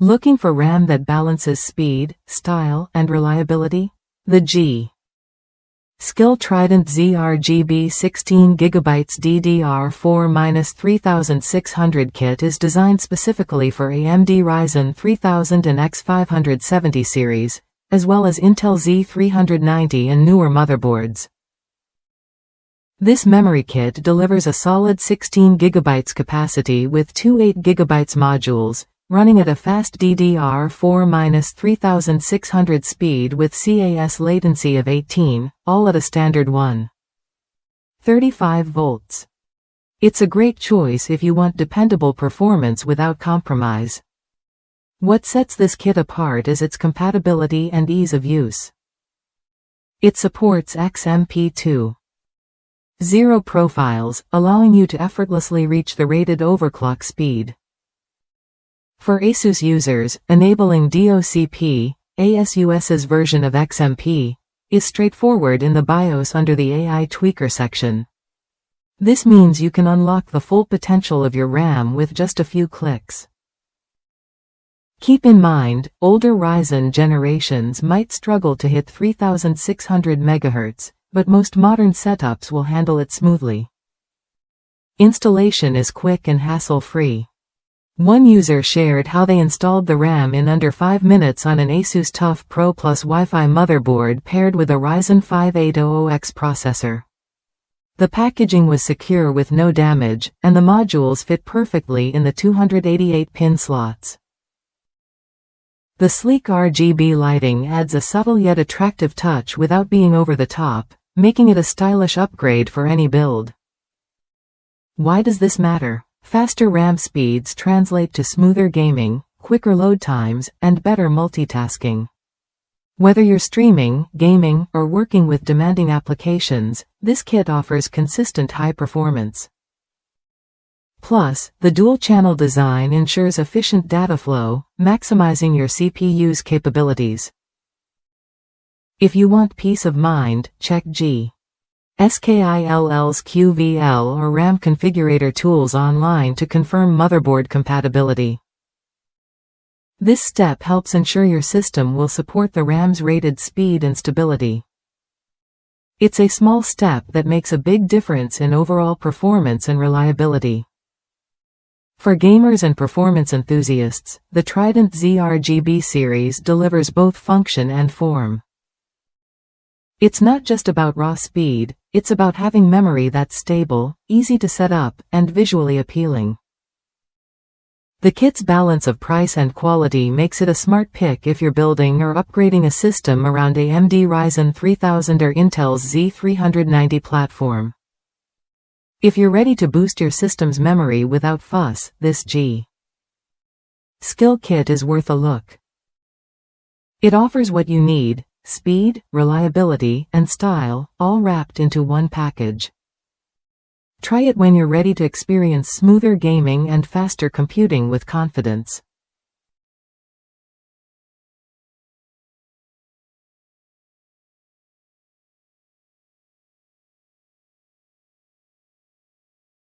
Looking for RAM that balances speed, style, and reliability? The G.Skill Trident ZRGB 16GB DDR4-3600 kit is designed specifically for AMD Ryzen 3000 and X570 series, as well as Intel Z390 and newer motherboards. This memory kit delivers a solid 16 GB capacity with two 8GB modules, running at a fast DDR4-3600 speed with CAS latency of 18, all at a standard 135 volts. It's a great choice if you want dependable performance without compromise. What sets this kit apart is its compatibility and ease of use. It supports XMP2.0 profiles, allowing you to effortlessly reach the rated overclock speed. For ASUS users, enabling DOCP, ASUS's version of XMP, is straightforward in the BIOS under the AI Tweaker section. This means you can unlock the full potential of your RAM with just a few clicks. Keep in mind, older Ryzen generations might struggle to hit 3600 MHz, but most modern setups will handle it smoothly. Installation is quick and hassle-free. One user shared how they installed the RAM in under 5 minutes on an ASUS TUF Pro Plus Wi-Fi motherboard paired with a Ryzen 5 800X processor. The packaging was secure with no damage, and the modules fit perfectly in the 288-pin slots. The sleek RGB lighting adds a subtle yet attractive touch without being over the top, making it a stylish upgrade for any build. Why does this matter? Faster RAM speeds translate to smoother gaming, quicker load times, and better multitasking. Whether you're streaming, gaming, or working with demanding applications, this kit offers consistent high performance. Plus, the dual-channel design ensures efficient data flow, maximizing your CPU's capabilities. If you want peace of mind, check G.Skill's QVL or RAM configurator tools online to confirm motherboard compatibility. This step helps ensure your system will support the RAM's rated speed and stability. It's a small step that makes a big difference in overall performance and reliability. For gamers and performance enthusiasts, the Trident ZRGB series delivers both function and form. It's not just about raw speed, it's about having memory that's stable, easy to set up, and visually appealing. The kit's balance of price and quality makes it a smart pick if you're building or upgrading a system around AMD Ryzen 3000 or Intel's Z390 platform. If you're ready to boost your system's memory without fuss, this G.Skill kit is worth a look. It offers what you need: speed, reliability, and style, all wrapped into one package. Try it when you're ready to experience smoother gaming and faster computing with confidence.